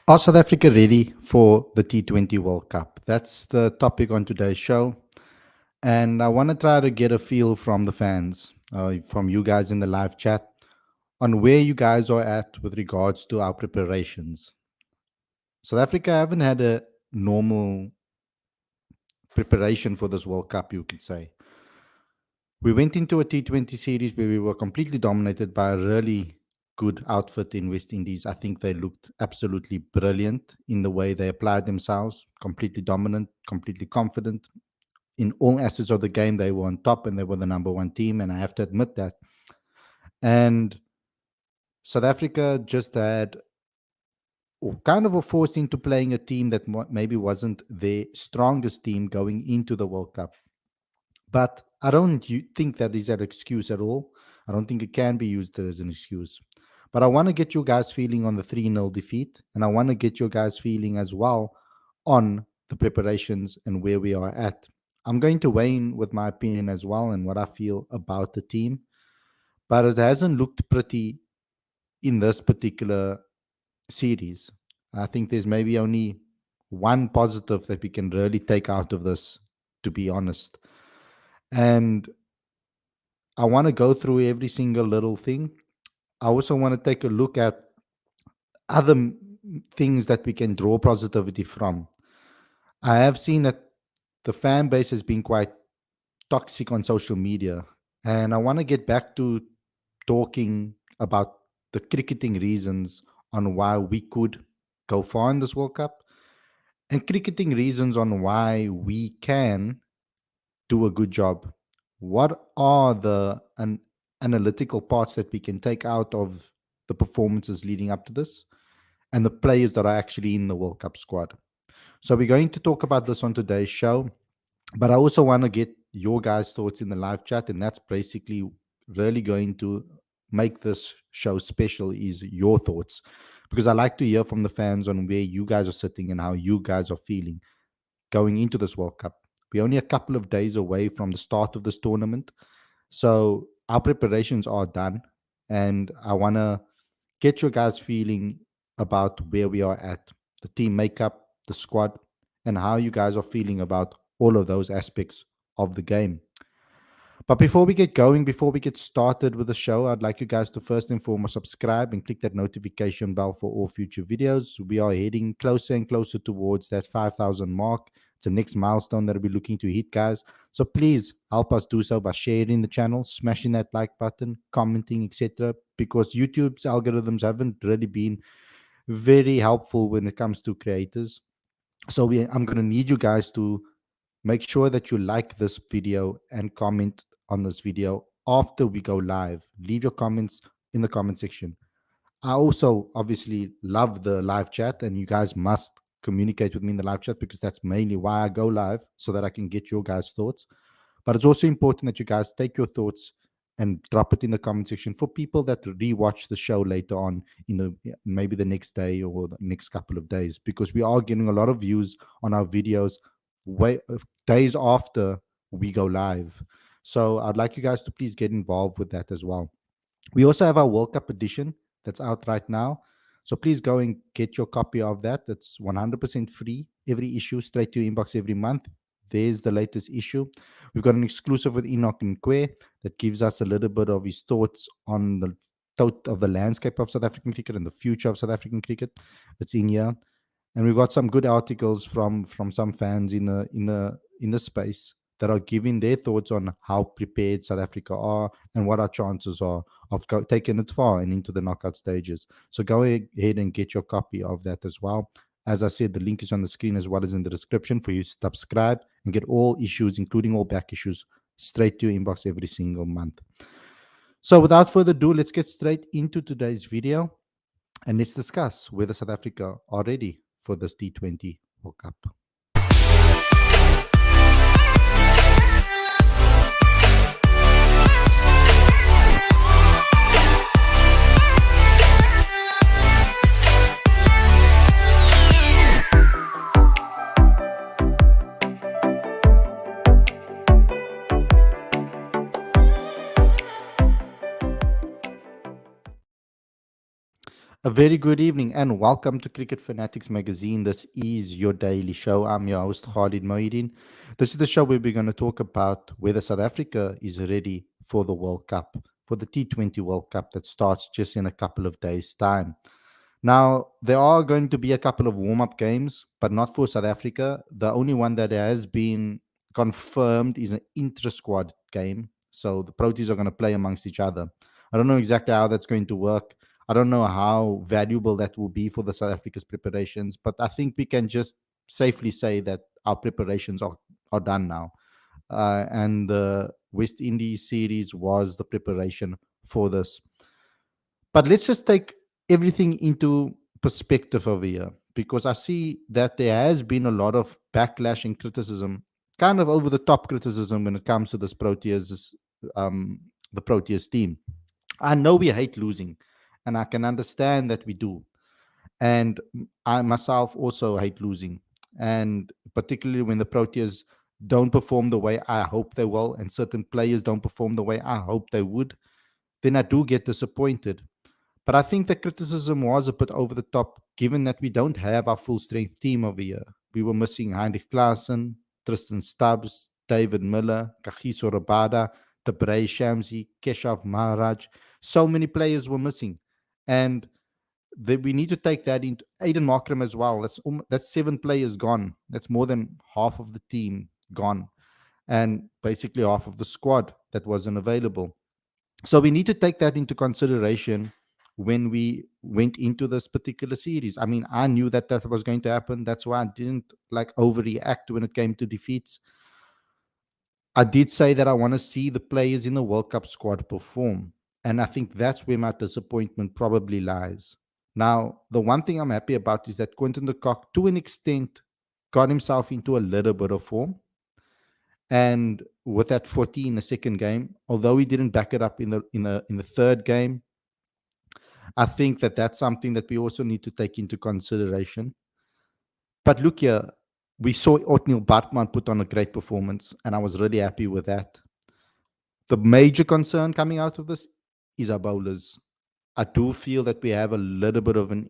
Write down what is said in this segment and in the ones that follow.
Are South Africa ready for the T20 World Cup? That's the topic on today's show. And I want to try to get a feel from the fans, from you guys in the live chat, on where you guys are at with regards to our preparations. South Africa haven't had a normal preparation for this World Cup, you could say. We went into a T20 series where we were completely dominated by a really good outfit in West Indies. I think they looked absolutely brilliant in the way they applied themselves, completely dominant, completely confident. In all aspects of the game, they were on top and they were the number one team, and I have to admit that. And South Africa just had or kind of were forced into playing a team that maybe wasn't their strongest team going into the World Cup. But I don't think that is an excuse at all. I don't think it can be used as an excuse. But I want to get you guys feeling on the 3-0 defeat. And I want to get you guys feeling as well on the preparations and where we are at. I'm going to weigh in with my opinion as well and what I feel about the team. But it hasn't looked pretty in this particular series. I think there's maybe only one positive that we can really take out of this, to be honest. And I want to go through every single little thing. I also want to take a look at other things that we can draw positivity from. I have seen that the fan base has been quite toxic on social media, and I want to get back to talking about the cricketing reasons on why we could go far in this World Cup and cricketing reasons on why we can do a good job. What are the analytical parts that we can take out of the performances leading up to this and the players that are actually in the World Cup squad? So we're going to talk about this on today's show, but I also want to get your guys' thoughts in the live chat, and that's basically really going to make this show special is your thoughts, because I like to hear from the fans on where you guys are sitting and how you guys are feeling going into this World Cup. We're only a couple of days away from the start of this tournament. So our preparations are done. And I want to get your guys feeling about where we are at, the team makeup, the squad, and how you guys are feeling about all of those aspects of the game. But before we get going, before we get started with the show, I'd like you guys to first and foremost subscribe and click that notification bell for all future videos. We are heading closer and closer towards that 5,000 mark. It's the next milestone that we're looking to hit, guys. So please help us do so by sharing the channel, smashing that like button, commenting, etc. Because YouTube's algorithms haven't really been very helpful when it comes to creators. So I'm going to need you guys to make sure that you like this video and comment on this video after we go live. Leave your comments in the comment section. I also obviously love the live chat, and you guys must communicate with me in the live chat because that's mainly why I go live, so that I can get your guys' thoughts. But it's also important that you guys take your thoughts and drop it in the comment section for people that rewatch the show later on in the maybe the next day or the next couple of days, because we are getting a lot of views on our videos days after we go live. So I'd like you guys to please get involved with that as well. We also have our World Cup edition that's out right now. So please go and get your copy of that. That's 100% free. Every issue straight to your inbox every month. There's the latest issue. We've got an exclusive with Enoch Nkwe that gives us a little bit of his thoughts on the of the landscape of South African cricket and the future of South African cricket. It's in here, and we've got some good articles from some fans in the space that are giving their thoughts on how prepared South Africa are and what our chances are of taking it far and into the knockout stages. So go ahead and get your copy of that as well. As I said, the link is on the screen as well as in the description for you to subscribe and get all issues, including all back issues, straight to your inbox every single month. So without further ado, let's get straight into today's video and let's discuss whether South Africa are ready for this T20 World Cup. A very good evening and welcome to Cricket Fanatics Magazine. This is your daily show. I'm your host, Khalid Moeedin. This is the show where we're going to talk about whether South Africa is ready for the World Cup, for the T20 World Cup that starts just in a couple of days' time. Now, there are going to be a couple of warm up games, but not for South Africa. The only one that has been confirmed is an intra squad game. So the Proteas are going to play amongst each other. I don't know exactly how that's going to work. I don't know how valuable that will be for the South Africa's preparations, but I think we can just safely say that our preparations are done now. And the West Indies series was the preparation for this. But let's just take everything into perspective over here because I see that there has been a lot of backlash and criticism, kind of over the top criticism when it comes to this um, the Proteas team. I know we hate losing, and I can understand that we do. And I myself also hate losing, and particularly when the Proteas don't perform the way I hope they will, and certain players don't perform the way I hope they would, then I do get disappointed. But I think the criticism was a bit over the top, given that we don't have our full strength team over here. We were missing Heinrich Klaassen, Tristan Stubbs, David Miller, Kagiso Rabada, Tabrei Shamsi, Keshav Maharaj. So many players were missing. And we need to take that into Aiden Markram as well. That's seven players gone. That's more than half of the team gone. And basically half of the squad that wasn't available. So we need to take that into consideration when we went into this particular series. I mean, I knew that that was going to happen. That's why I didn't like overreact when it came to defeats. I did say that I want to see the players in the World Cup squad perform. And I think that's where my disappointment probably lies. Now, the one thing I'm happy about is that Quinton de Kock, to an extent, got himself into a little bit of form. And with that 40 in the second game, although he didn't back it up in the third game, I think that that's something that we also need to take into consideration. But look here, we saw Otniel Bartman put on a great performance, and I was really happy with that. The major concern coming out of this is our bowlers. I do feel that we have a little bit of an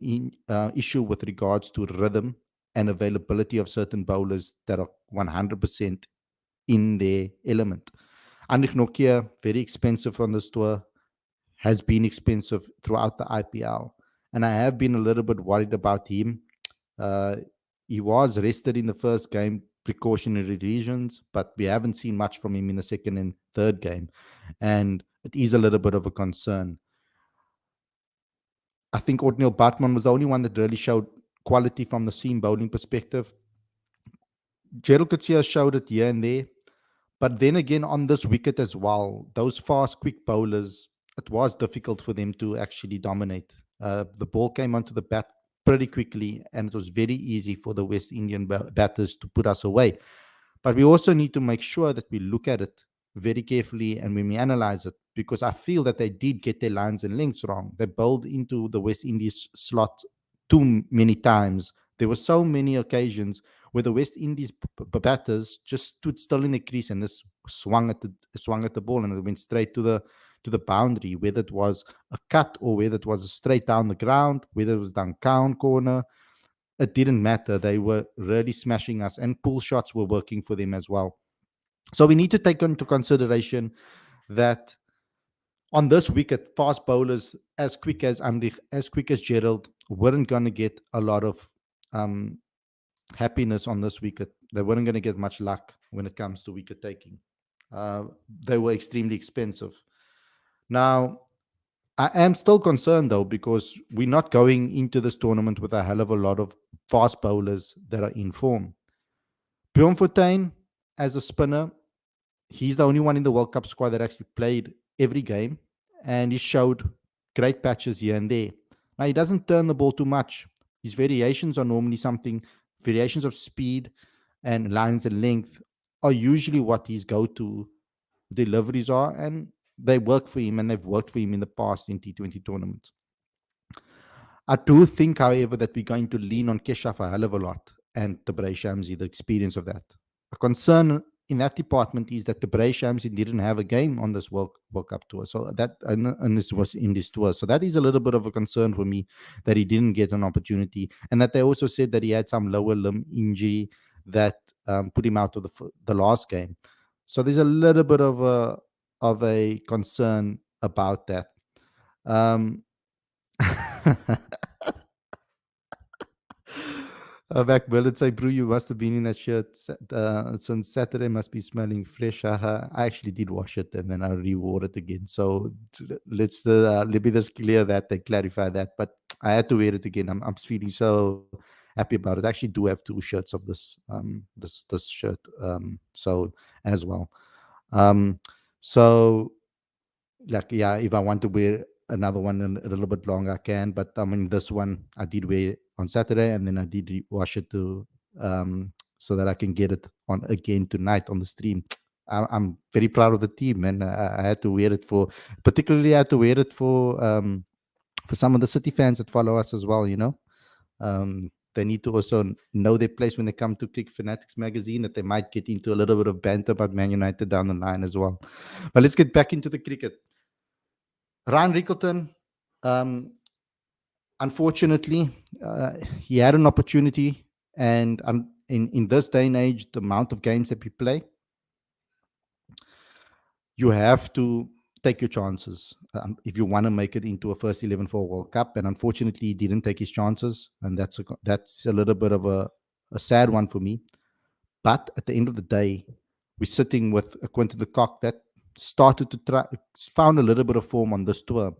issue with regards to rhythm and availability of certain bowlers that are 100% in their element. Anrich Nokia, very expensive on this tour, has been expensive throughout the IPL. And I have been a little bit worried about him. Uh, he was rested in the first game, precautionary reasons, but we haven't seen much from him in the second and third game. And it is a little bit of a concern. I think Otniel Bartman was the only one that really showed quality from the seam bowling perspective. Gerald Coetzee showed it here and there. But then again, on this wicket as well, those fast, quick bowlers, it was difficult for them to actually dominate. The ball came onto the bat pretty quickly, and it was very easy for the West Indian batters to put us away. But we also need to make sure that we look at it very carefully and when we analyze it, because I feel that they did get their lines and lengths wrong. They bowled into the West Indies slot too many times. There were so many occasions where the West Indies batters just stood still in the crease and just swung at the ball, and it went straight to the boundary, whether it was a cut or whether it was a straight down the ground, whether it was down count corner. It didn't matter. They were really smashing us, and pull shots were working for them as well. So we need to take into consideration that on this wicket, fast bowlers as quick as Anrich, as quick as Gerald, weren't going to get a lot of um, happiness on this wicket. They weren't going to get much luck when it comes to wicket taking. Uh, they were extremely expensive. Now, I am still concerned though, because we're not going into this tournament with a hell of a lot of fast bowlers that are in form. Bjorn Fortuin, as a spinner, he's the only one in the World Cup squad that actually played every game, and he showed great patches here and there. Now, he doesn't turn the ball too much. His variations are normally variations of speed and lines and length are usually what his go-to deliveries are, and they work for him, and they've worked for him in the past in T20 tournaments. I do think, however, that we're going to lean on Keshav a hell of a lot and Tabrei Shamsi, the experience of that. A concern in that department is that the Bray Shams didn't have a game on this World Cup tour. So that and this was in this tour. So that is a little bit of a concern for me that he didn't get an opportunity, and that they also said that he had some lower limb injury that put him out of the last game. So there's a little bit of a concern about that. Um, Back Berlin say, Brew, you must have been in that shirt since Saturday. Must be smelling fresh. I actually did wash it and then I rewore it again. So let me just clear that and clarify that. But I had to wear it again. I'm feeling so happy about it. I actually do have two shirts of this shirt so as well. Um, so like yeah, if I want to wear another one a little bit longer I can, but I mean this one I did wear on Saturday and then I did wash it to so that I can get it on again tonight on the stream. I'm very proud of the team, and I had to wear it for, particularly I had to wear it for some of the City fans that follow us as well, you know. They need to also know their place when they come to Cricket Fanatics magazine, that they might get into a little bit of banter about Man United down the line as well. But let's get back into the cricket. Ryan Rickleton, um, unfortunately, he had an opportunity, and in this day and age, the amount of games that we play, you have to take your chances if you want to make it into a first 11 for a World Cup. And unfortunately, he didn't take his chances, and that's a little bit of a sad one for me. But at the end of the day, we're sitting with a Quinton de Kock that started to try, found a little bit of form on this tour.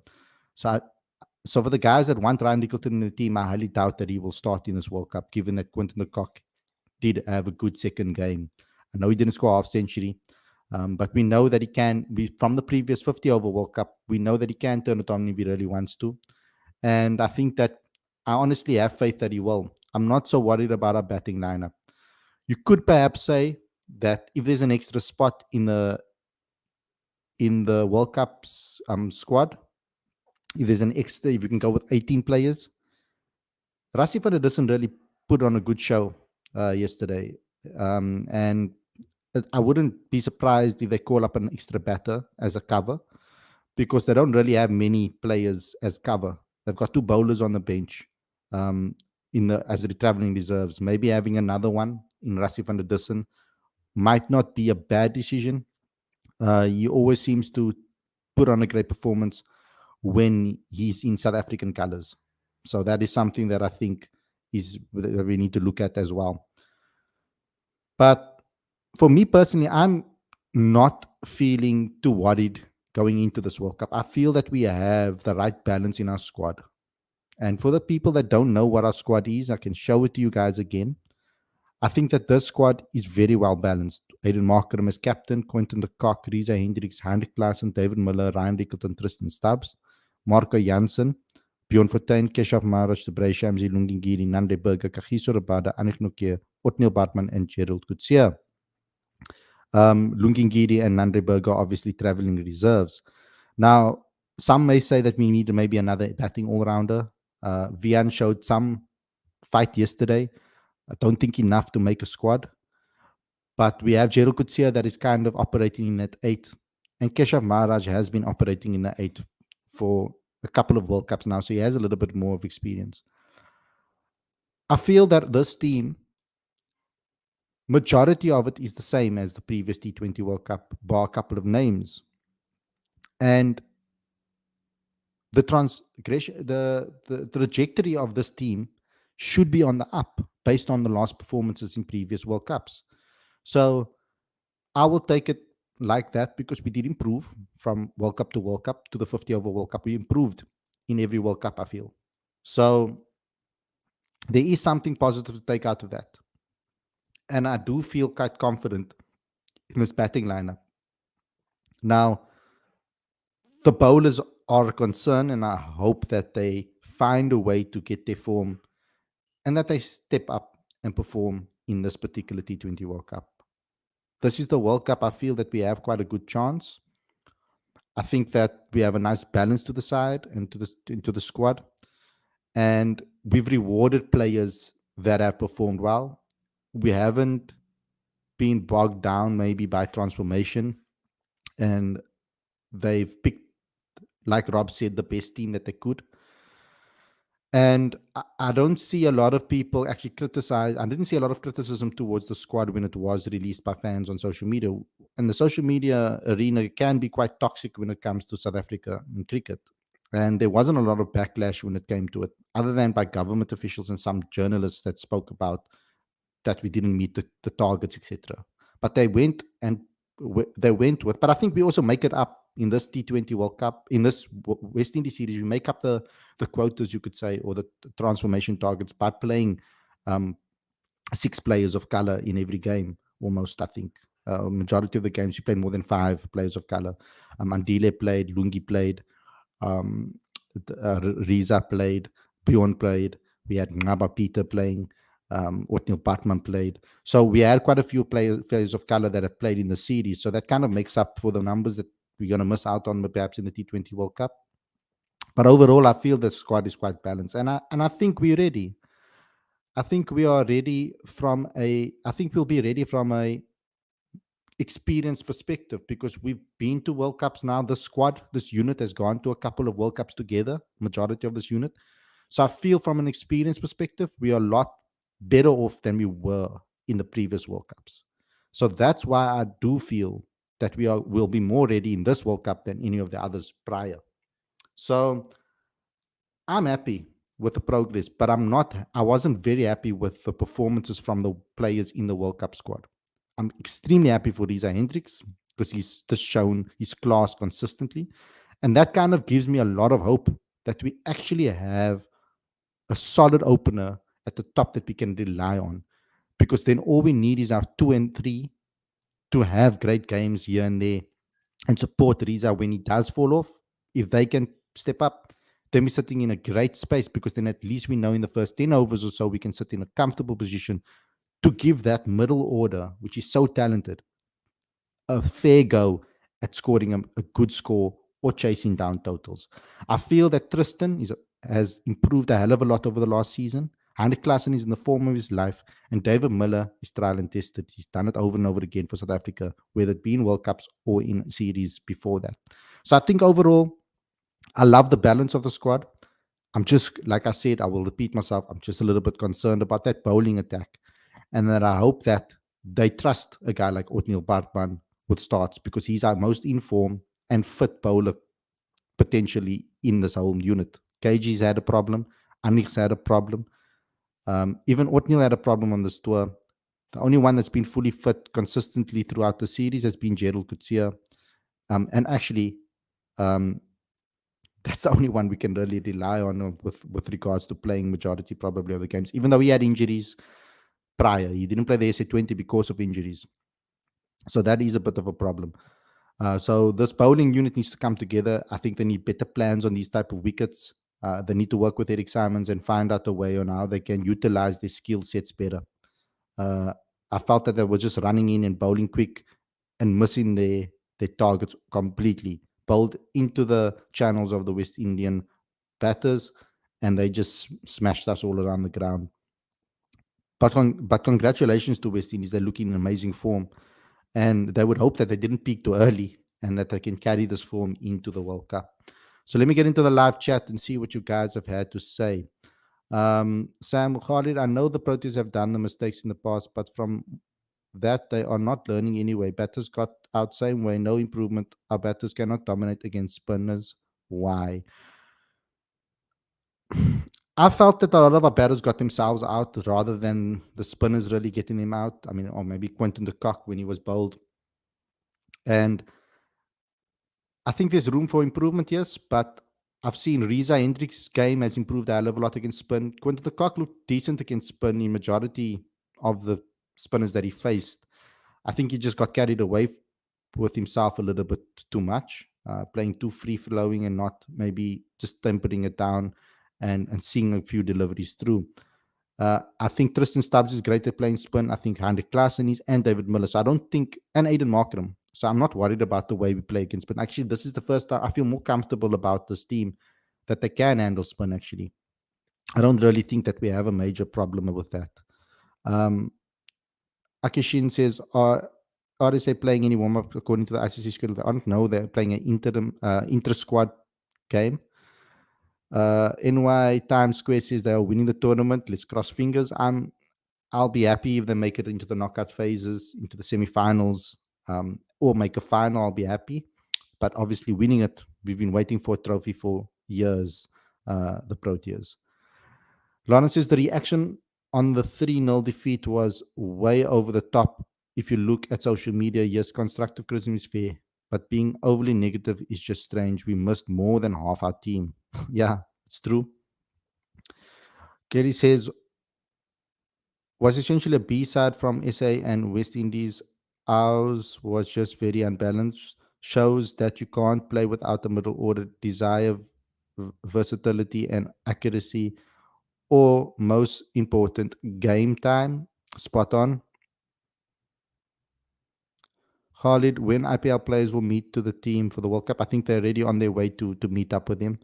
So So for the guys that want Ryan Rickleton in the team, I highly doubt that he will start in this World Cup, given that Quinton de Kock did have a good second game. I know he didn't score half century, but we know that he can. From the previous 50 over World Cup, we know that he can turn it on if he really wants to. And I think that I honestly have faith that he will. I'm not so worried about our batting lineup. You could perhaps say that if there's an extra spot in the World Cup's squad, if there's an extra, if you can go with 18 players, Rassie van der Dussen really put on a good show yesterday. And I wouldn't be surprised if they call up an extra batter as a cover, because they don't really have many players as cover. They've got two bowlers on the bench um, as the traveling reserves. Maybe having another one in Rassie van der Dussen might not be a bad decision. He always seems to put on a great performance when he's in South African colors. So that is something that I think is that we need to look at as well. But for me personally, I'm not feeling too worried going into this World Cup. I feel that we have the right balance in our squad. And for the people that don't know what our squad is, I can show it to you guys again. I think that this squad is very well balanced. Aiden Markram as captain, Quinton de Kock, Reza Hendricks, Hendrik Klaassen, David Miller, Ryan Rickleton, Tristan Stubbs, Marco Jansen, Bjorn Fortuin, Keshav Maharaj, Debrey Shamsi, Lungingiri, Nande Burger, Kagiso Rabada, Anik Nokia, Otniel Bartman, and Gerald Coetzee. Lungingiri and Nande Burger are obviously traveling reserves. Now, some may say that we need maybe another batting all-rounder. Vian showed some fight yesterday. I don't think enough to make a squad. But we have Gerald Coetzee that is kind of operating in that 8. And Keshav Maharaj has been operating in the 8 for a couple of World Cups now, so he has a little bit more of experience. I feel that this team, majority of it is the same as the previous T20 World Cup, bar a couple of names. And the trajectory of this team should be on the up based on the last performances in previous World Cups. So I will take it like that, because we did improve from World Cup to World Cup to the 50 over World Cup. We improved in every World Cup, I feel. So there is something positive to take out of that. And I do feel quite confident in this batting lineup. Now, the bowlers are a concern, and I hope that they find a way to get their form and that they step up and perform in this particular T20 World Cup. This is the World Cup. I feel that we have quite a good chance. I think that we have a nice balance to the side and into the squad. And we've rewarded players that have performed well. We haven't been bogged down maybe by transformation, and they've picked, like Rob said, the best team that they could. And I don't see a lot of people actually criticize. I didn't see a lot of criticism towards the squad when it was released by fans on social media. And the social media arena can be quite toxic when it comes to South Africa in cricket. And there wasn't a lot of backlash when it came to it, other than by government officials and some journalists that spoke about that we didn't meet the targets, etc. But they went and they went with. But I think we also make it up in this T20 World Cup, in this West Indies series. We make up the quotas, you could say, or the transformation targets by playing um, six players of color in every game. Almost, I think. Majority of the games we played more than five players of color. Andile played, Lungi played, um, Riza played, Bjorn played. We had Ngaba Peter playing. Otniel Bartman played. So we had quite a few players of color that have played in the series. So that kind of makes up for the numbers that we're going to miss out on perhaps in the T20 World Cup. But overall, I feel the squad is quite balanced, and I think we're ready. I think we are ready from a. I think we'll be ready from a experience perspective because we've been to World Cups now. The squad, this unit has gone to a couple of World Cups together, majority of this unit. So I feel from an experience perspective, we are a lot better off than we were in the previous World Cups. So that's why I do feel that will be more ready in this World Cup than any of the others prior. So I'm happy with the progress, but I wasn't very happy with the performances from the players in the World Cup squad. I'm extremely happy for Riza Hendricks because he's just shown his class consistently. And that kind of gives me a lot of hope that we actually have a solid opener at the top that we can rely on. Because then all we need is our two and three to have great games here and there and support Riza when he does fall off. If they can step up, then we're sitting in a great space because then at least we know in the first 10 overs or so we can sit in a comfortable position to give that middle order, which is so talented, a fair go at scoring a good score or chasing down totals. I feel that Tristan has improved a hell of a lot over the last season. Heinrich Klaassen is in the form of his life, and David Miller is trial and tested. He's done it over and over again for South Africa, whether it be in World Cups or in series before that. So I think overall, I love the balance of the squad. I'm just, like I said, I will repeat myself. I'm just a little bit concerned about that bowling attack. And that I hope that they trust a guy like Otniel Bartman with starts because he's our most informed and fit bowler potentially in this whole unit. KG's had a problem. Anich's had a problem. Even Otniel had a problem on this tour. The only one that's been fully fit consistently throughout the series has been Gerald Coetzee. And actually, um, that's the only one we can really rely on with regards to playing majority probably of the games, even though he had injuries prior. He didn't play the SA20 because of injuries. So that is a bit of a problem. So this bowling unit needs to come together. I think they need better plans on these type of wickets. They need to work with Eric Simons and find out a way on how they can utilize their skill sets better. Uh, I felt that they were just running in and bowling quick and missing their targets completely. Bowled into the channels of the West Indian batters, and they just smashed us all around the ground. But congratulations to West Indies. They're looking in amazing form. And they would hope that they didn't peak too early and that they can carry this form into the World Cup. So let me get into the live chat and see what you guys have had to say. Sam Khalid, I know the Proteas have done the mistakes in the past, but from that they are not learning anyway. Batters got out same way, no improvement. Our batters cannot dominate against spinners. Why? I felt that a lot of our batters got themselves out rather than the spinners really getting them out. I mean, or maybe Quinton de Kock when he was bowled. And I think there's room for improvement, yes, but I've seen Riza Hendricks' game has improved a hell of a lot against spin. Quinton de Kock looked decent against spin in majority of the spinners that he faced. I think he just got carried away with himself a little bit too much, playing too free flowing and not maybe just tempering it down and seeing a few deliveries through. I think Tristan Stubbs is great at playing spin. I think Heinrich Klaassen is and David Miller. So I don't think, and Aiden Markram. So I'm not worried about the way we play against spin. Actually, this is the first time I feel more comfortable about this team that they can handle spin, actually. I don't really think that we have a major problem with that. Um, Akishin says, are RSA playing any warm up according to the ICC schedule? I don't know. They're playing an inter squad game. NY Times Square says they are winning the tournament. Let's cross fingers. I'll be happy if they make it into the knockout phases, into the semifinals, or make a final. I'll be happy. But obviously, winning it, we've been waiting for a trophy for years. The Proteas. Lawrence says the reaction on the 3-0 defeat was way over the top. If you look at social media, yes, constructive criticism is fair, but being overly negative is just strange. We missed more than half our team. Yeah, it's true. Kelly says, was essentially a B side from SA and West Indies. Ours was just very unbalanced. Shows that you can't play without a middle order desire, versatility, and accuracy, or most important, game time. Spot on. Khalid, when IPL players will meet to the team for the World Cup, I think they're already on their way to meet up with them.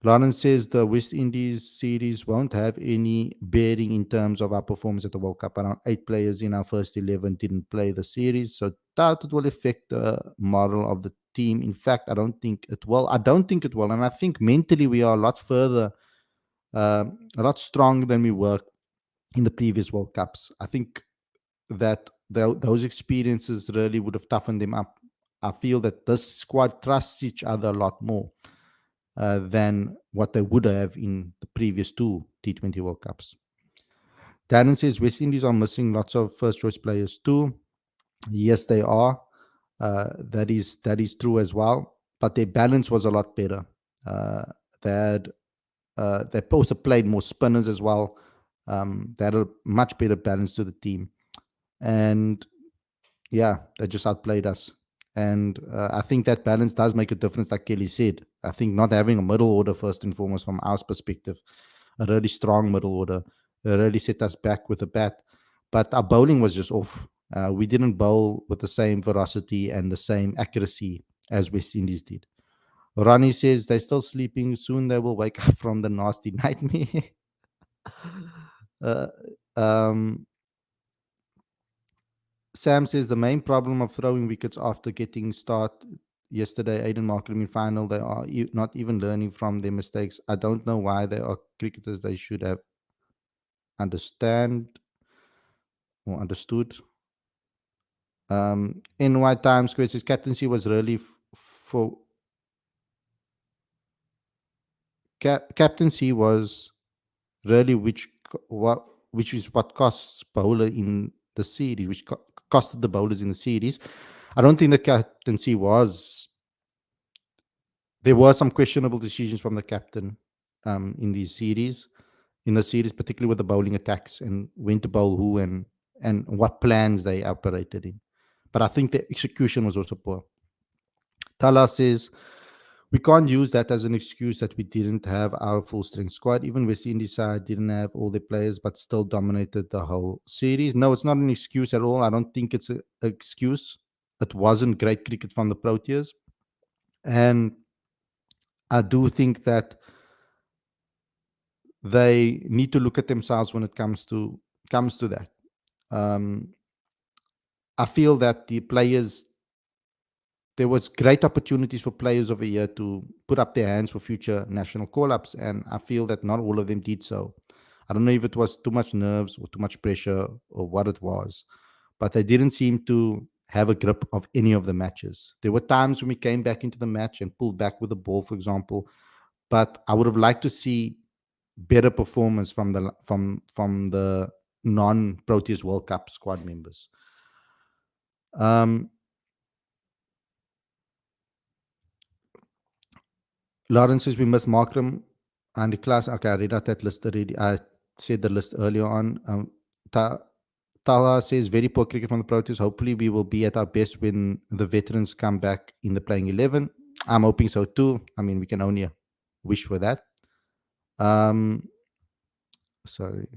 Lawrence says the West Indies series won't have any bearing in terms of our performance at the World Cup. Around 8 players in our first 11 didn't play the series, so doubt it will affect the model of the team. In fact, I don't think it will. I don't think it will, and I think mentally we are a lot further, a lot stronger than we were in the previous World Cups. I think that those experiences really would have toughened them up. I feel that this squad trusts each other a lot more than what they would have in the previous two T20 World Cups. Darren says West Indies are missing lots of first choice players too. Yes, they are. That is true as well. But their balance was a lot better. Uh, they had they also played more spinners as well. They had a much better balance to the team, and yeah, they just outplayed us. And I think that balance does make a difference, like Kelly said. I think not having a middle order, first and foremost, from our perspective, a really strong middle order, really set us back with a bat. But our bowling was just off. We didn't bowl with the same veracity and the same accuracy as West Indies did. Ronnie says they're still sleeping. Soon they will wake up from the nasty nightmare. uh, um, Sam says the main problem of throwing wickets after getting start yesterday, Aiden Markram in final, they are not even learning from their mistakes. I don't know why they are cricketers. They should have understand or understood. NY Times Square says captaincy was really for captaincy was really which is what costs bowler in the series, which costed the bowlers in the series. I don't think the captaincy was. There were some questionable decisions from the captain in these series, particularly with the bowling attacks and when to bowl who and what plans they operated in. But I think the execution was also poor. Tala says we can't use that as an excuse that we didn't have our full strength squad. Even West Indies side didn't have all their players, but still dominated the whole series. No, it's not an excuse at all. I don't think it's an excuse. It wasn't great cricket from the Proteas, and I do think that they need to look at themselves when it comes to that. Um, I feel that the players there was great opportunities for players over here to put up their hands for future national call-ups, and I feel that not all of them did so. I don't know if it was too much nerves or too much pressure or what it was, but they didn't seem to have a grip of any of the matches. There were times when we came back into the match and pulled back with the ball, for example, but I would have liked to see better performance from the non Proteas World Cup squad members. Um, Lawrence says we must mark them and the class. Okay, I read out that list already. I said the list earlier on. Tala says very poor cricket from the Proteas. Hopefully, we will be at our best when the veterans come back in the playing 11. I'm hoping so too. I mean, we can only wish for that. Sorry.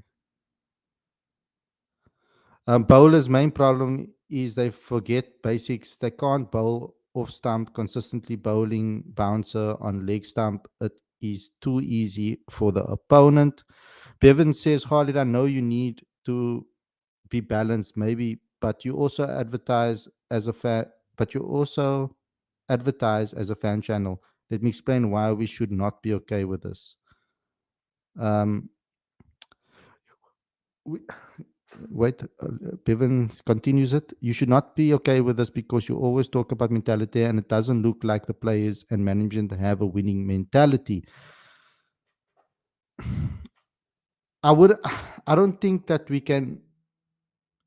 Bowlers' main problem is they forget basics. They can't bowl off stump consistently. Bowling bouncer on leg stump. It is too easy for the opponent. Bevan says, Khalid, I know you need to be balanced, maybe, but you also advertise as a fan, but you also advertise as a fan channel. Let me explain why we should not be okay with this. Um, we, wait, Bevan continues it. You should not be okay with this because you always talk about mentality and it doesn't look like the players and management have a winning mentality. I would, I don't think that we can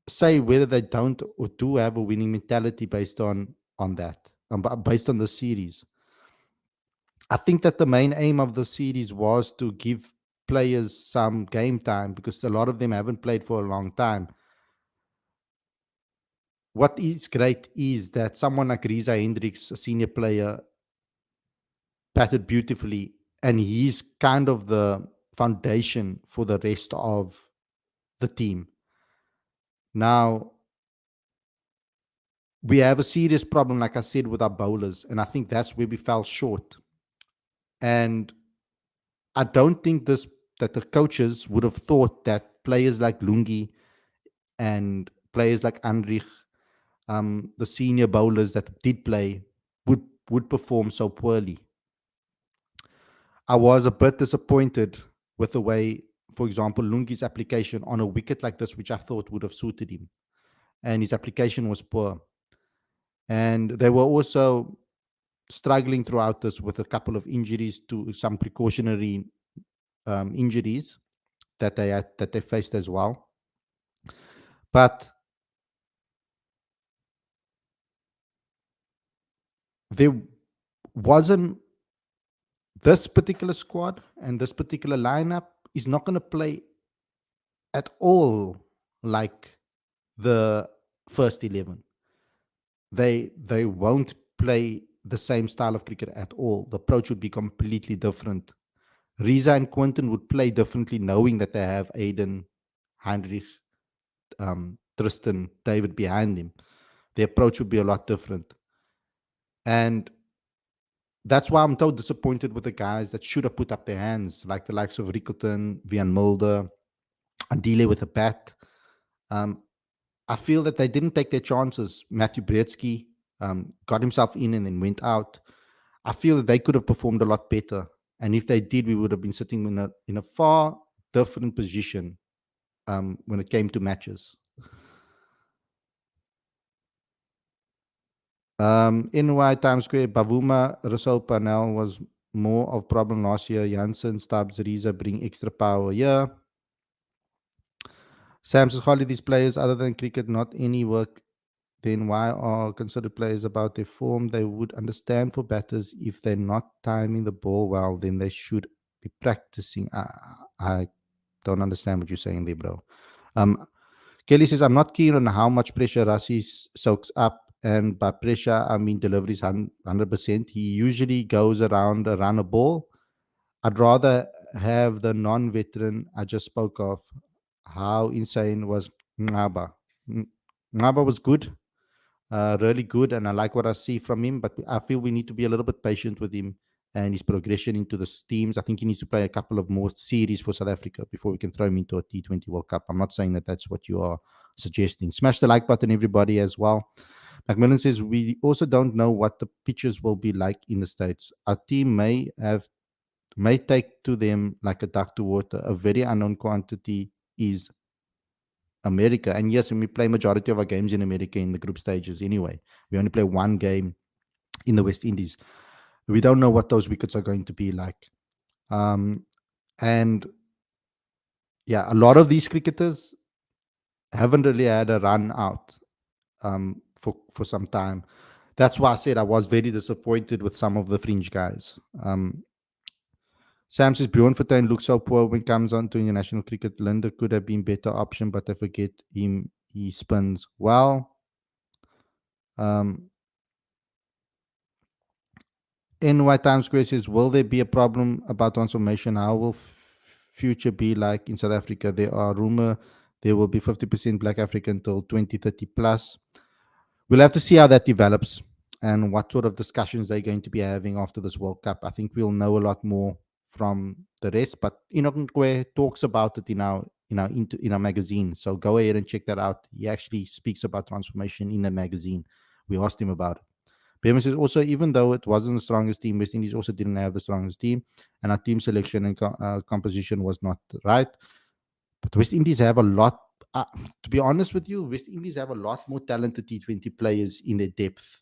say whether they don't or do have a winning mentality based on that, based on the series. I think that the main aim of the series was to give players some game time because a lot of them haven't played for a long time. What is great is that someone like Riza Hendricks, a senior player, batted beautifully, and he's kind of the foundation for the rest of the team. Now, we have a serious problem, like I said, with our bowlers, and I think that's where we fell short. And I don't think this that the coaches would have thought that players like Lungi and players like Andrich, the senior bowlers that did play, would perform so poorly. I was a bit disappointed with the way, for example, Lungi's application on a wicket like this, which I thought would have suited him, and his application was poor. And they were also struggling throughout this with a couple of injuries to some precautionary injuries that they faced as well. But there wasn't this particular squad and this particular lineup is not going to play at all like the first 11. They won't play the same style of cricket at all. The approach would be completely different. Riza and Quinton would play differently, knowing that they have Aiden, Heinrich, Tristan, David behind him. The approach would be a lot different. And that's why I'm so disappointed with the guys that should have put up their hands, like the likes of Rickleton, Vian Mulder, Andile with a bat. Um, I feel that they didn't take their chances. Matthew Bretsky got himself in and then went out. I feel that they could have performed a lot better. And if they did, we would have been sitting in a far different position when it came to matches. NY Times Square, Bavuma, Russell Panel was more of problem last year. Janssen, Stubbs, Riza bring extra power. Yeah. Sam says, Khalid, these players, other than cricket, not any work, then why are considered players about their form? They would understand for batters if they're not timing the ball well, then they should be practicing. I don't understand what you're saying there, bro. Um, Kelly says, I'm not keen on how much pressure Rassi soaks up. And by pressure, I mean deliveries 100%. He usually goes around a run a ball. I'd rather have the non-veteran I just spoke of. How insane was Ngaba? Ngaba was good, really good, and I like what I see from him. But I feel we need to be a little bit patient with him and his progression into the teams. I think he needs to play a couple of more series for South Africa before we can throw him into a T20 World Cup. I'm not saying that that's what you are suggesting. Smash the like button, everybody, as well. Macmillan says, we also don't know what the pitches will be like in the States. Our team may take to them like a duck to water. A very unknown quantity is America. And yes, we play majority of our games in America in the group stages anyway. We only play one game in the West Indies. We don't know what those wickets are going to be like. And yeah, a lot of these cricketers haven't really had a run out for some time. That's why I said I was very disappointed with some of the fringe guys. Sam says Bjorn Fortuin looks so poor when it comes on to international cricket. Linder could have been better option, but I forget him. He spins well. NY Times Square says, will there be a problem about transformation? How will future be like in South Africa? There are rumor there will be 50% Black African until 2030 plus. We'll have to see how that develops and what sort of discussions they're going to be having after this World Cup. I think we'll know a lot more from the rest. But Enoch Nkwe talks about it in our magazine. So go ahead and check that out. He actually speaks about transformation in the magazine. We asked him about it. Payment says also, even though it wasn't the strongest team, West Indies also didn't have the strongest team, and our team selection and composition was not right. But West Indies have a lot. To be honest with you, West Indies have a lot more talented T20 players in their depth.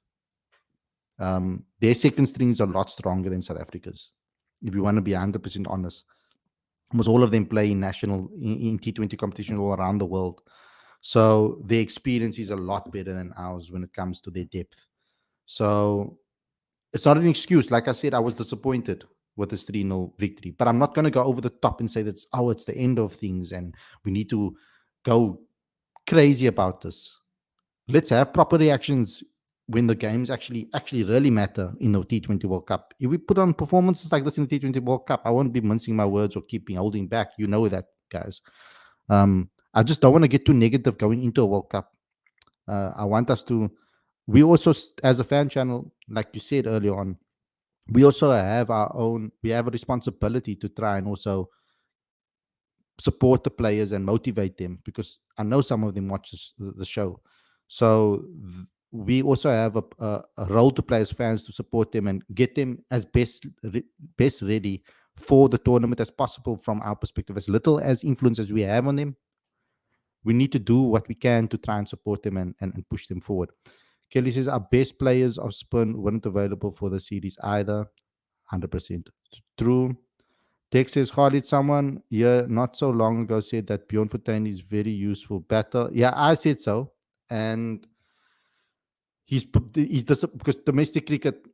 Their second strings are a lot stronger than South Africa's. If you want to be 100% honest, almost all of them play in in T20 competition all around the world. So their experience is a lot better than ours when it comes to their depth. So it's not an excuse. Like I said, I was disappointed with this 3-0 victory, but I'm not going to go over the top and say that's, oh, it's the end of things and we need to go crazy about this. Let's have proper reactions when the games actually really matter in the T20 World Cup. If we put on performances like this in the T20 World Cup, I won't be mincing my words or holding back. You know that, guys. I just don't want to get too negative going into a World Cup. I want us to. We also, as a fan channel, like you said earlier on, we also have our own. We have a responsibility to try and also support the players and motivate them, because I know some of them watch the show. So we also have a role to play as fans to support them and get them as best ready for the tournament as possible from our perspective. As little as influence as we have on them, we need to do what we can to try and support them and push them forward. Kelly says our best players of spin weren't available for the series either. 100% true. Tex says, Khalid, someone here not so long ago said that Bjorn Fortuin is very useful batter. Yeah, I said so. And because domestic cricket,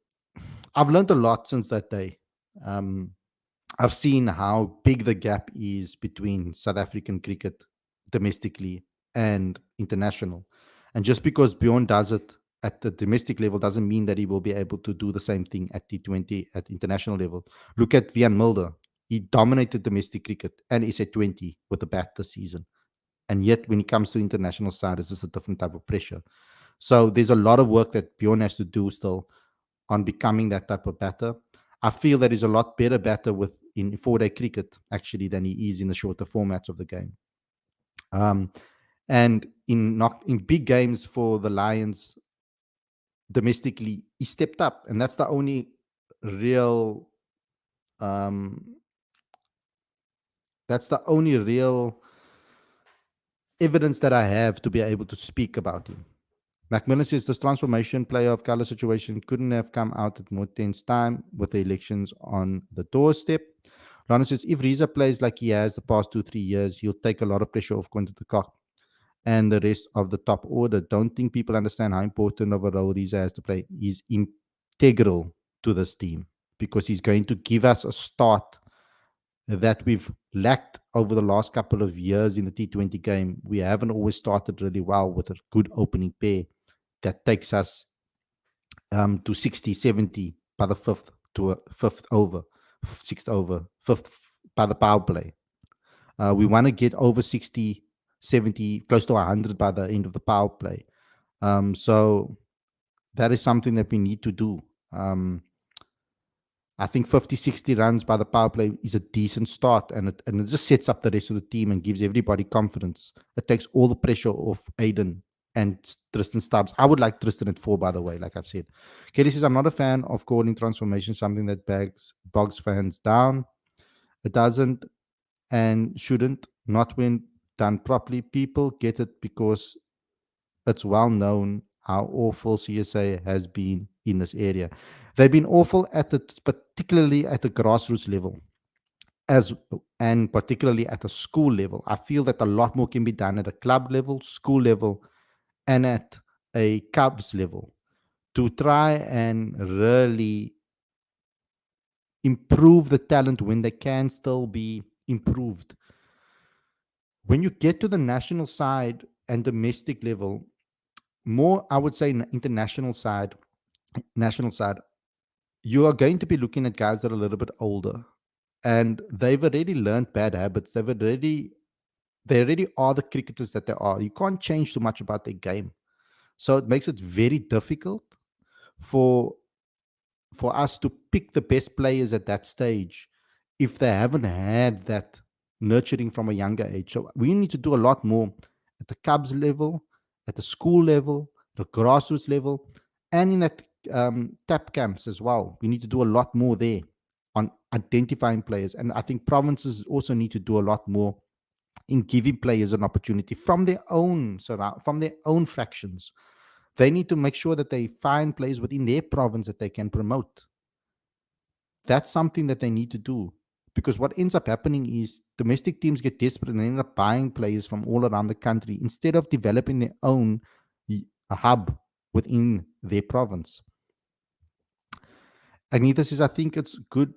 I've learned a lot since that day. Um, I've seen how big the gap is between South African cricket domestically and international. And just because Bjorn does it at the domestic level doesn't mean that he will be able to do the same thing at T20 at international level. Look at Vian Mulder. He dominated domestic cricket and is at 20 with the bat this season. And yet, when it comes to international side, it's just a different type of pressure. So there's a lot of work that Bjorn has to do still on becoming that type of batter. I feel that he's a lot better batter in 4-day cricket actually than he is in the shorter formats of the game. And in big games for the Lions domestically, he stepped up, and that's the only real um, evidence that I have to be able to speak about him. Macmillan says this transformation player of color situation couldn't have come out at more tense time with the elections on the doorstep. Lana says if Riza plays like he has the past 2-3 years, he'll take a lot of pressure off Quinton de Kock and the rest of the top order. Don't think people understand how important of a role Riza has to play. He's integral to this team because he's going to give us a start that we've lacked over the last couple of years in the T20 game. We haven't always started really well with a good opening pair that takes us to 60, 70 by the fifth over, sixth over, fifth by the power play. We want to get over 60, 70, close to 100 by the end of the power play. So that is something that we need to do. I think 50, 60 runs by the power play is a decent start, and it just sets up the rest of the team and gives everybody confidence. It takes all the pressure off Aiden and Tristan Stubbs. I would like Tristan at 4, by the way, like I've said. Kelly says, I'm not a fan of calling transformation something that bogs fans down. It doesn't and shouldn't, not when done properly. People get it because it's well known how awful CSA has been in this area. They've been awful particularly at the grassroots level, and particularly at a school level. I feel that a lot more can be done at a club level, school level, and at a Cubs level to try and really improve the talent when they can still be improved. When you get to the national side and domestic level, more, I would say, international side, national side, you are going to be looking at guys that are a little bit older, and they've already learned bad habits. They already are the cricketers that they are. You can't change too much about their game, so it makes it very difficult for us to pick the best players at that stage if they haven't had that nurturing from a younger age. So we need to do a lot more at the Cubs level, at the school level, the grassroots level, and in that tap camps as well. We need to do a lot more there on identifying players. And I think provinces also need to do a lot more in giving players an opportunity from their own from their own fractions. They need to make sure that they find players within their province that they can promote. That's something that they need to do, because what ends up happening is domestic teams get desperate and they end up buying players from all around the country instead of developing their own a hub within their province. Agneta says, I think it's good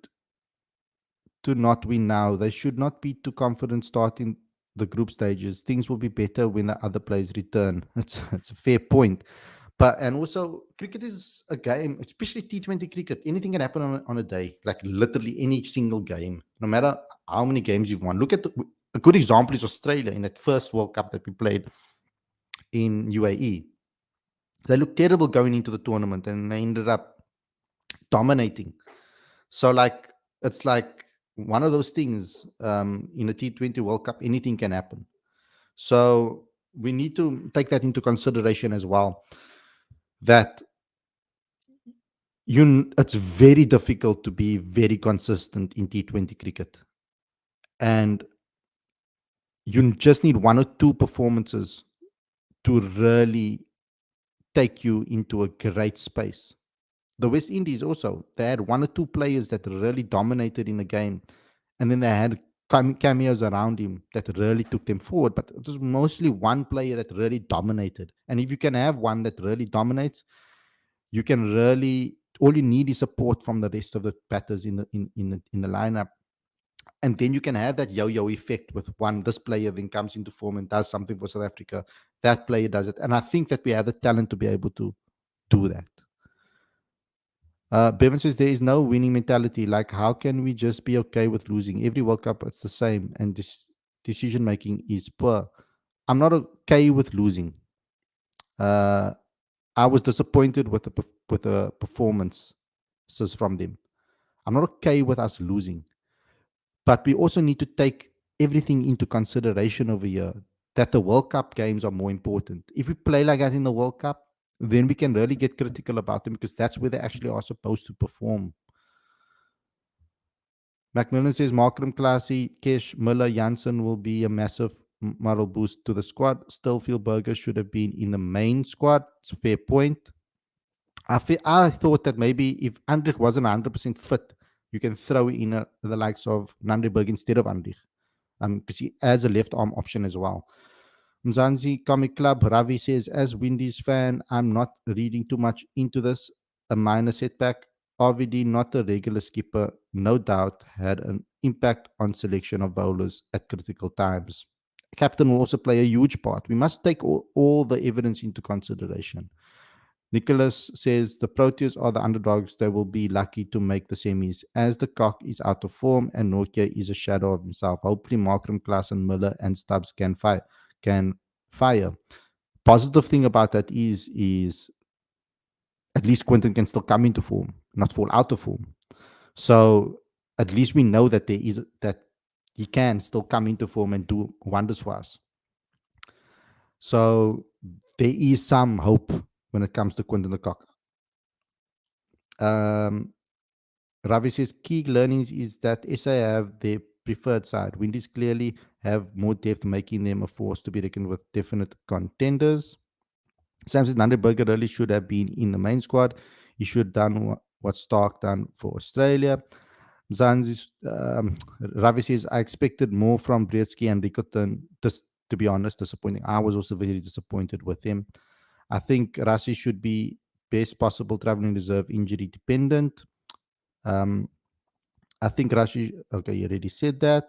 to not win now. They should not be too confident starting the group stages. Things will be better when the other players return. It's a fair point. But and also cricket is a game, especially T20 cricket. Anything can happen on a day, like literally any single game, no matter how many games you've won. Look at a good example is Australia in that first World Cup that we played in UAE. They looked terrible going into the tournament and they ended up dominating. So like it's like one of those things in a T20 World Cup, anything can happen. So we need to take that into consideration as well. That it's very difficult to be very consistent in T20 cricket, and you just need one or two performances to really take you into a great space. The West Indies also, they had one or two players that really dominated in the game, and then they had cameos around him that really took them forward. But it was mostly one player that really dominated. And if you can have one that really dominates, you can really, all you need is support from the rest of the batters in the lineup, and then you can have that yo-yo effect with one. This player then comes into form and does something for South Africa. That player does it, and I think that we have the talent to be able to do that. Bevan says there is no winning mentality. Like, how can we just be okay with losing? Every World Cup, it's the same, and this decision making is poor. I'm not okay with losing. Uh, I was disappointed with the performances from them. I'm not okay with us losing, but we also need to take everything into consideration over here. That the World Cup games are more important. If we play like that in the World Cup, then we can really get critical about them because that's where they actually are supposed to perform. Macmillan says Markram, Classy, Kesh, Miller, Janssen will be a massive moral boost to the squad. Still feel Burger should have been in the main squad. It's a fair point. I thought that maybe if Andrich wasn't 100% fit, you can throw in the likes of Nandeberg instead of Andrich, because he adds a left arm option as well. Mzansi Comic Club, Ravi says, as Windies fan, I'm not reading too much into this. A minor setback. RVD, not a regular skipper, no doubt had an impact on selection of bowlers at critical times. Captain will also play a huge part. We must take all the evidence into consideration. Nicholas says the Proteas are the underdogs. They will be lucky to make the semis, as the cock is out of form and Nokia is a shadow of himself. Hopefully, Markram, Klaas, and Miller and Stubbs can fire. Positive thing about that is at least Quinton can still come into form, not fall out of form. So at least we know that that he can still come into form and do wonders for us. So there is some hope when it comes to Quinton de Kock. Ravi says key learnings is that SA have their preferred side. Windies clearly have more depth, making them a force to be reckoned with, definite contenders. Sam says Nandeberger really should have been in the main squad. He should have done what Stark done for Australia. Ravi says, I expected more from Brzezinski and Rickerton. Just to be honest, disappointing. I was also very disappointed with him. I think Rassi should be best possible traveling reserve, injury dependent. I think Rashi, okay, you already said that.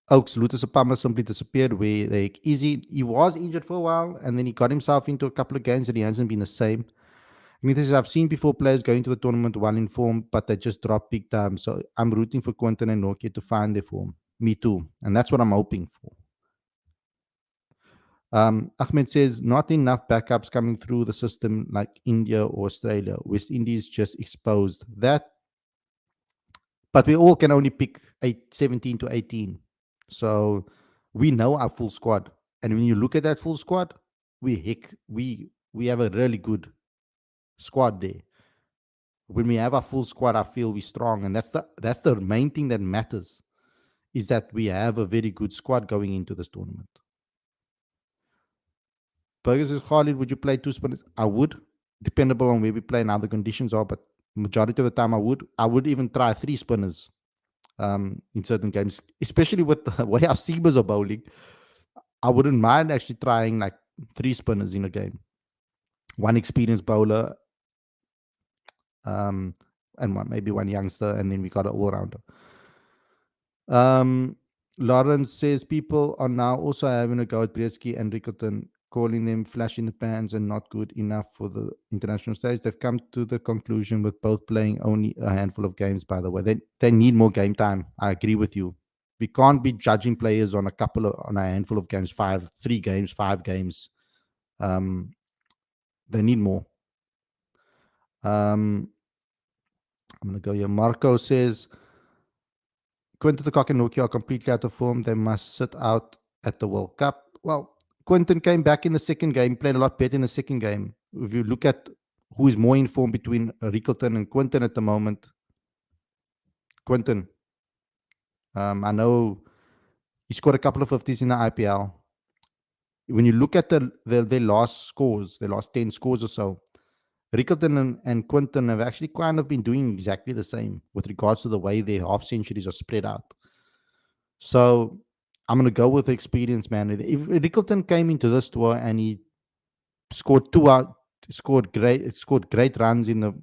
Oaks, Lucas Opama simply disappeared where like he was injured for a while and then he got himself into a couple of games and he hasn't been the same. I mean, this is, I've seen before players going to the tournament well informed, but they just drop big time. So I'm rooting for Quinton and Nokia to find their form. Me too. And that's what I'm hoping for. Ahmed says, not enough backups coming through the system like India or Australia. West Indies just exposed that. but we all can only pick 17 to 18. So we know our full squad. And when you look at that full squad, we have a really good squad there. When we have our full squad, I feel we're strong. And that's the main thing that matters, is that we have a very good squad going into this tournament. Burgers says, Khalid, would you play two spinners? I would, dependable on where we play and how the conditions are, but majority of the time I would. I would even try three spinners in certain games, especially with the way our seamers are bowling. I wouldn't mind actually trying like three spinners in a game. One experienced bowler, um, and maybe one youngster, and then we got an all rounder. Um, Lawrence says people are now also having a go at Brzezinski and Rickleton, calling them flash in the pans and not good enough for the international stage. They've come to the conclusion with both playing only a handful of games, by the way. They need more game time. I agree with you. We can't be judging players on on a handful of games, 3 games, 5 games. Um, they need more. I'm going to go here. Marco says, Quinton de Kock and Nokia are completely out of form. They must sit out at the World Cup. Well, Quinton came back in the second game, played a lot better in the second game. If you look at who is more in form between Rickleton and Quinton at the moment, Quinton, I know he scored a couple of 50s in the IPL. When you look at their last scores, their last 10 scores or so, Rickleton and Quinton have actually kind of been doing exactly the same with regards to the way their half centuries are spread out. So I'm going to go with the experience, man. If Rickleton came into this tour and he scored scored great runs in the,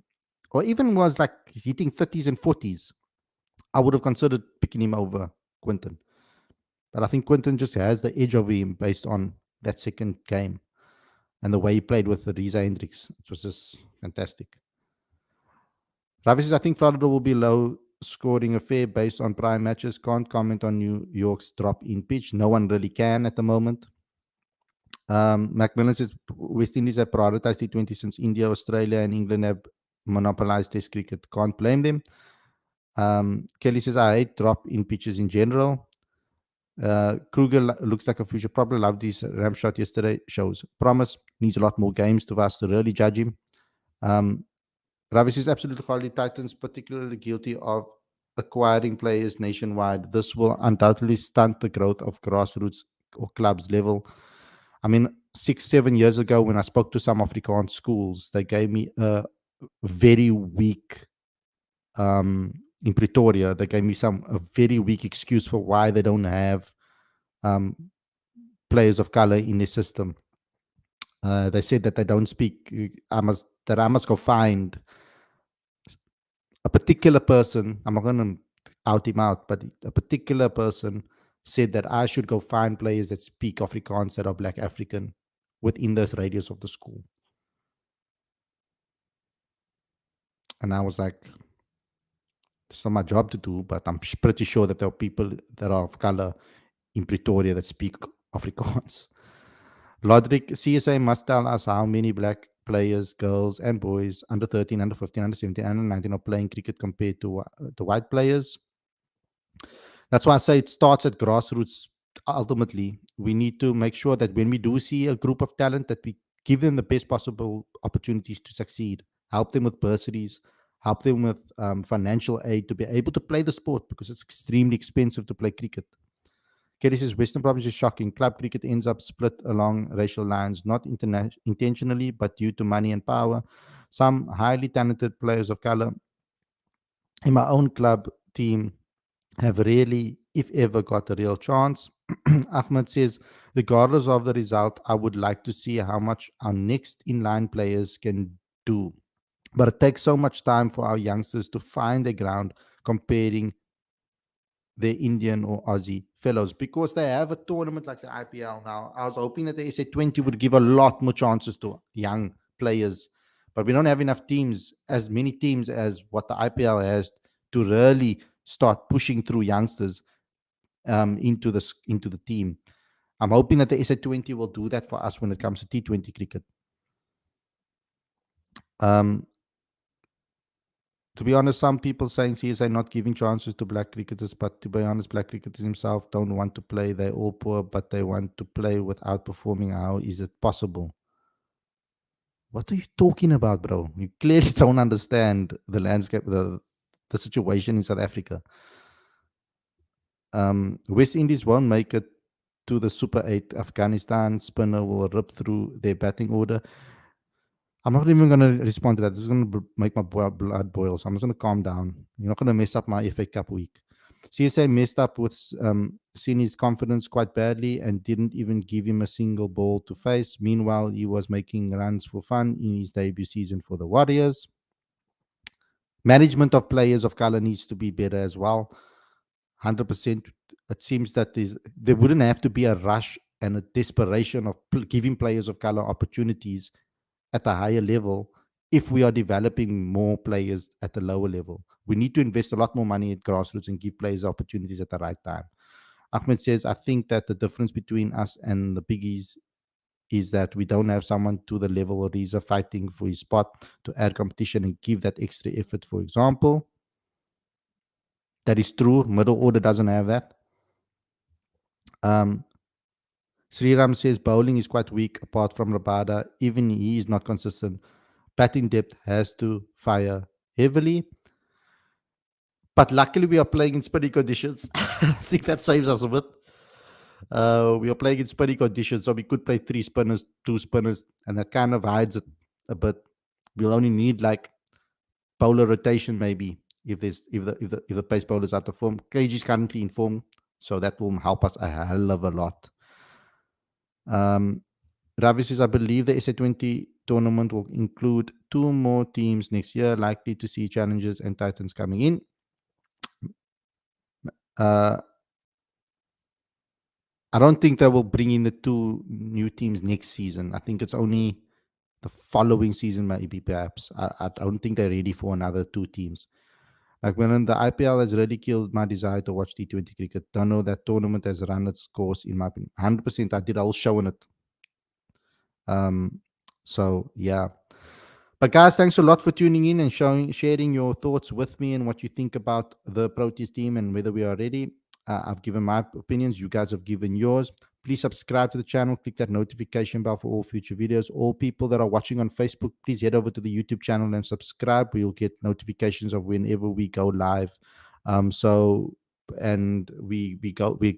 or even was like hitting 30s and 40s, I would have considered picking him over Quinton. But I think Quinton just has the edge of him based on that second game and the way he played with the Riza Hendricks. It was just fantastic. Ravi says, I think Florida will be low scoring affair based on prior matches. Can't comment on New York's drop in pitch. No one really can at the moment. Macmillan says West Indies have prioritized T20 since India, Australia, and England have monopolized Test cricket. Can't blame them. Kelly says, I hate drop in pitches in general. Kruger looks like a future problem. Loved his ram shot yesterday. Shows promise. Needs a lot more games to us to really judge him. Ravi says, absolutely, Khalid. Titans particularly guilty of acquiring players nationwide. This will undoubtedly stunt the growth of grassroots or clubs level. I mean, 6-7 years ago, when I spoke to some Afrikaans schools, they gave me a very weak, in Pretoria, they gave me a very weak excuse for why they don't have players of color in their system. They said that they don't speak. I must go find a particular person. I'm not going to out him out, but a particular person said that I should go find players that speak Afrikaans that are Black African within this radius of the school. And I was like, it's not my job to do, but I'm pretty sure that there are people that are of color in Pretoria that speak Afrikaans. Lodrick, CSA must tell us how many black players, girls and boys under 13, under 15, under 17, under 19 are playing cricket compared to the white players. That's why I say it starts at grassroots. Ultimately, we need to make sure that when we do see a group of talent, that we give them the best possible opportunities to succeed, help them with bursaries, help them with financial aid to be able to play the sport, because it's extremely expensive to play cricket. Kelly says Western Province is shocking. Club cricket ends up split along racial lines, not intentionally, but due to money and power. Some highly talented players of color in my own club team have really, if ever, got a real chance. Ahmed says, regardless of the result, I would like to see how much our next in-line players can do. But it takes so much time for our youngsters to find their ground comparing their Indian or Aussie fellows, because they have a tournament like the IPL now. I was hoping that the SA20 would give a lot more chances to young players, but we don't have enough teams, as many teams as what the IPL has, to really start pushing through youngsters into the team. I'm hoping that the SA20 will do that for us when it comes to T20 cricket. To be honest, some people saying CSA not giving chances to black cricketers, but to be honest, black cricketers himself don't want to play. They're all poor, but they want to play without performing. How is it possible? What are you talking about, bro? You clearly don't understand the landscape, the situation in South Africa. West Indies won't make it to the Super 8. Afghanistan spinner will rip through their batting order. I'm not even going to respond to that. This is going to make my blood boil. So I'm just going to calm down. You're not going to mess up my FA Cup week. CSA messed up with Sini's confidence quite badly and didn't even give him a single ball to face. Meanwhile, he was making runs for fun in his debut season for the Warriors. Management of players of color needs to be better as well. 100%. It seems that there wouldn't have to be a rush and a desperation of giving players of color opportunities at a higher level if we are developing more players at the lower level. We need to invest a lot more money at grassroots and give players opportunities at the right time. Ahmed says, I think that the difference between us and the biggies is that we don't have someone to the level where he's fighting for his spot to add competition and give that extra effort, for example. That is true. Middle order doesn't have that. Um, Sriram says bowling is quite weak apart from Rabada. Even he is not consistent. Batting depth has to fire heavily. But luckily, we are playing in spinny conditions. I think that saves us a bit. We are playing in spinny conditions, so we could play 3 spinners, 2 spinners, and that kind of hides it a bit. We'll only need like bowler rotation maybe if the pace bowler is out of form. Cage is currently in form, so that will help us a hell of a lot. Ravi says, I believe the SA20 tournament will include 2 more teams next year, likely to see Challengers and Titans coming in. Uh, I don't think they will bring in the 2 new teams next season. I think it's only the following season, maybe perhaps. I don't think they're ready for another 2 teams. Like when the IPL has really killed my desire to watch T20 cricket. Don't know that tournament has run its course in my opinion. 100%. I did a whole show on it. So yeah. But guys, thanks a lot for tuning in and sharing your thoughts with me and what you think about the Proteas team and whether we are ready. I've given my opinions. You guys have given yours. Please subscribe to the channel. Click that notification bell for all future videos. All people that are watching on Facebook, please head over to the YouTube channel and subscribe. We'll get notifications of whenever we go live. And we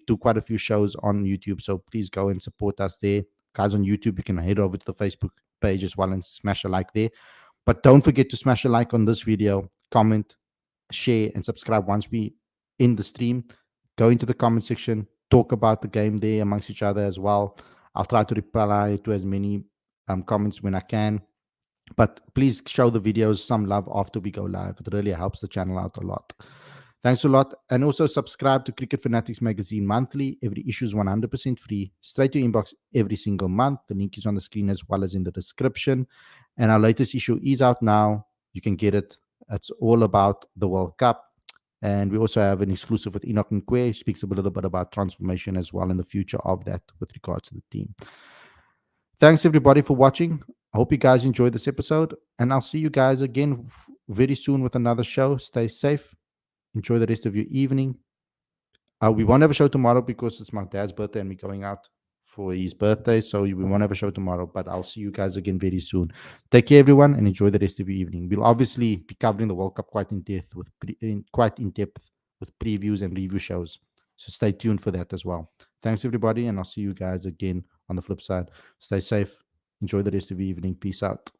do quite a few shows on YouTube. So please go and support us there. Guys on YouTube, you can head over to the Facebook page as well and smash a like there. But don't forget to smash a like on this video, comment, share, and subscribe once we end the stream. Go into the comment section, talk about the game there amongst each other as well. I'll try to reply to as many comments when I can. But please show the videos some love after we go live. It really helps the channel out a lot. Thanks a lot. And also subscribe to Cricket Fanatics Magazine monthly. Every issue is 100% free, straight to your inbox every single month. The link is on the screen as well as in the description. And our latest issue is out now. You can get it. It's all about the World Cup. And we also have an exclusive with Enoch Nkwe, who speaks a little bit about transformation as well in the future of that with regards to the team. Thanks everybody for watching. I hope you guys enjoyed this episode. And I'll see you guys again very soon with another show. Stay safe. Enjoy the rest of your evening. We won't have a show tomorrow because it's my dad's birthday and we're going out for his birthday. So we won't have a show tomorrow, but I'll see you guys again very soon. Take care, everyone, and enjoy the rest of your evening. We'll obviously be covering the World Cup quite in depth with previews and review shows. So stay tuned for that as well. Thanks, everybody, and I'll see you guys again on the flip side. Stay safe. Enjoy the rest of your evening. Peace out.